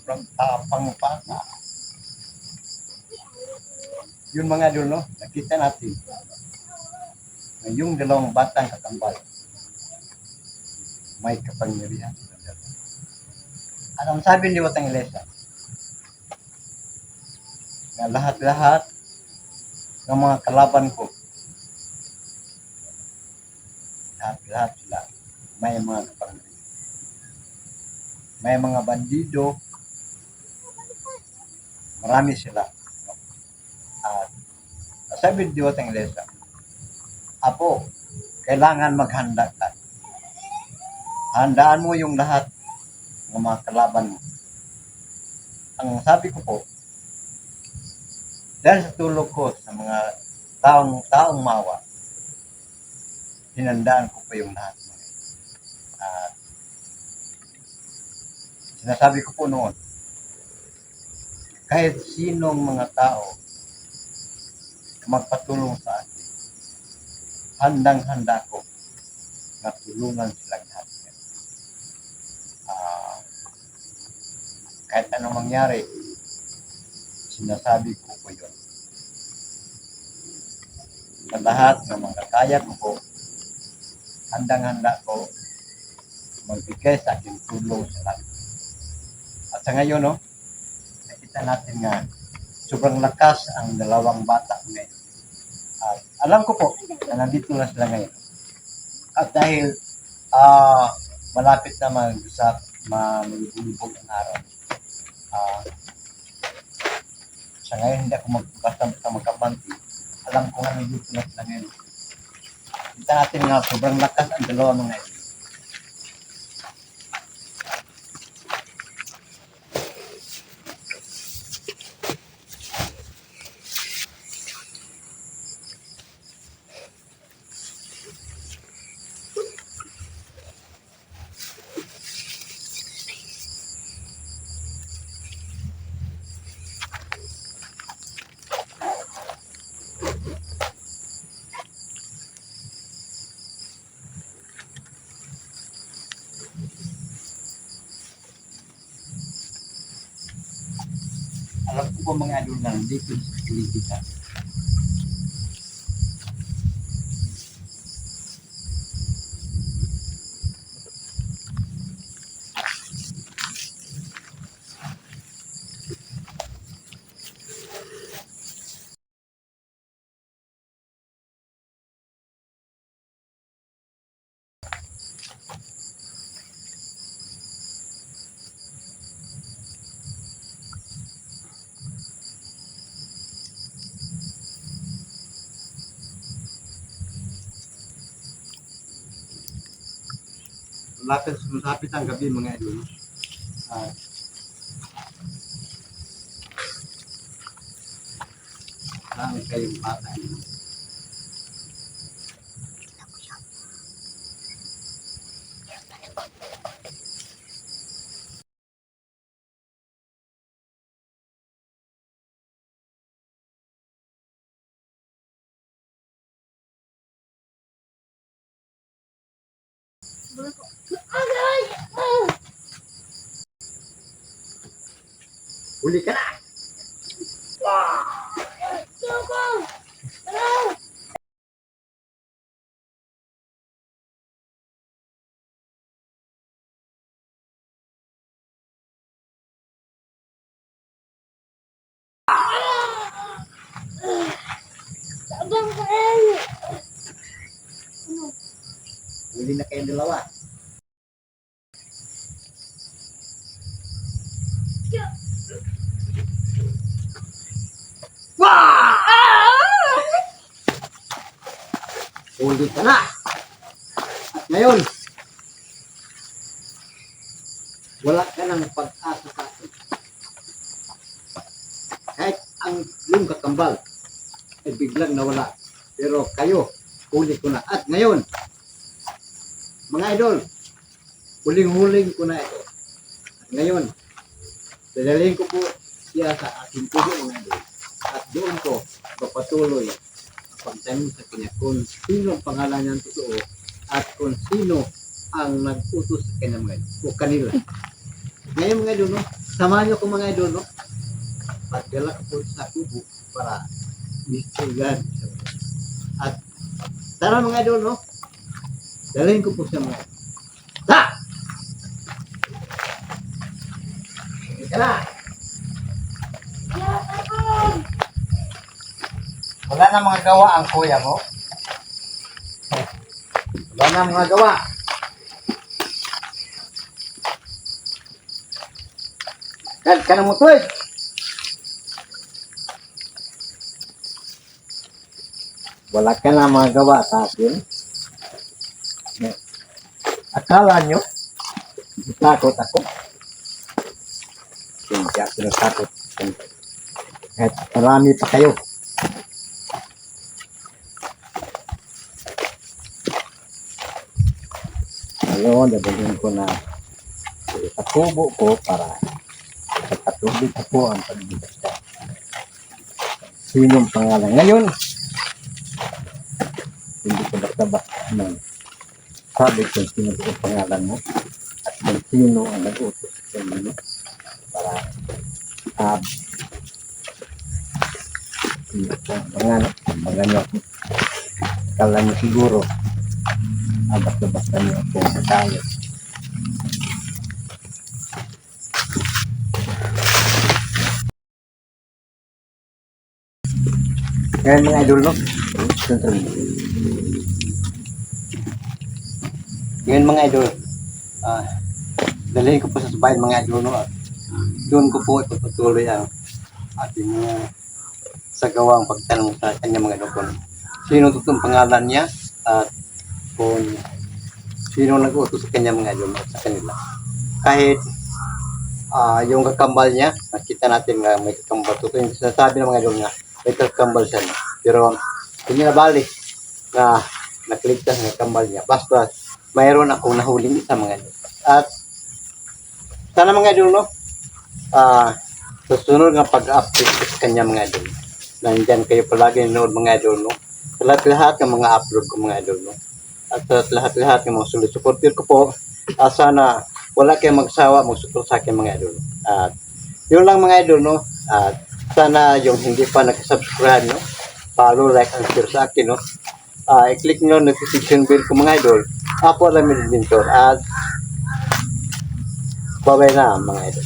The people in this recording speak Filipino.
sobrang tapang bata. Yun mga idol, no? Nakita natin na yung dalawang batang katambal may kapangyarihan. Anong sabi ni Watang Ilesa? Na lahat-lahat ng mga kalaban ko, lahat sila may mga kapangyarihan. May mga bandido, marami sila. At sabi ni Watang Ilesa, Apo, kailangan maghanda ka. Handaan mo yung lahat ng mga kalaban mo. Ang sabi ko po, dahil sa tulog ko sa mga taong mawa, hinandaan ko pa yung lahat mo. At sinasabi ko po noon, kahit sinong mga tao magpatulong sa akin, handang-handa ko na tulungan silang lahat. Kahit anong mangyari, sinasabi ko po yun. Sa lahat ng mga kaya ko po, handang-handa ko magbigay sa aking tulong sa lahat. At sa ngayon, no, nakita natin nga, sobrang lakas ang dalawang bata ngayon. At alam ko po na nandito na sila ngayon. At dahil malapit na magbulubog ang araw, sa ngayon hindi ako basta magkapanti. Alam ko nga nandito na sila ngayon. Kita natin nga sobrang lakas ang dalawa mga ito. Alam ko po mga idol na dito sa paligid natin. Malapit ang gabi mga idol. Marami kayong bata. Huli ka na! Huli na kayong dalawa. Huli ka na! At ngayon, wala ka ng pag-asa sa akin. Kahit ang iyong kakambal ay biglang nawala. Pero kayo, huli ko na. At ngayon, mga idol, huling-huling ko na ito. At ngayon, dadalhin ko po siya sa aking puso mga idol. At doon ko papatuloy pagtanong sa kanya kung sino ang pangalan niyang totoo at kung sino ang nag-utos sa kanya mga idol, o kanila. Ngayon mga idol, no, samahan niyo ko mga idol, no? Magdala ko po sa kubo para istigan. At tara mga idol, no? Dalhin ko po siya mga. Ha! Sige na! Wala na mga gawa ang kuya mo. Wala na mga gawa. Kan ka na mo tuwid. Wala ka na mga gawa sa akin. Akala nyo, takot ako. Hindi ako natakot. Kahit marami pa kayo. Ngayon, dadalhin ko na sa kubo ko para kapatubig ko po ang pagbibigay. Sinong pangalan? Ngayon, hindi ko basta-basta ng sabi kung sino ang pangalan mo at kung sino ang nag-utos sa inyo para sino po ang pangalan. Magano ako. Kala niyo siguro basta-basta niyo ako sa tayo. Ngayon mga idol, no? Ngayon mga idol, dalhin ko po sa bayan mga idol, no? Doon ko po ipatuloy ang ating sa gawang pagtanong sa kanya mga idol. Sino totoong pangalan niya at kung sino nag-utos sa kanya mga idol sa kanila. Kahit yung kakambal niya, nakita natin nga may kakambal. Totoo yung sinasabi ng mga idol nga may kakambal siya. No? Pero hindi na balik na nakligtas ng kakambal niya. Basta mayroon akong nahuling isa mga idol. At sana mga idol, no? Sa sunod nga pag-update sa kanya mga idol. Nandyan kayo palagi nanood mga idol, no? Sa lahat-lahat ng mga upload ko mga idol, no? At sa lahat-lahat ng mga solid supporter ko po, sana wala kayong magsawa mag-support sa akin mga idol. At yun lang mga idol, no? At sana yung hindi pa nakasubscribe, no? Follow, like, and share sa akin, no? I-click nyo notification bell ko mga idol. Ako lang Mentor. At bye-bye na mga idol.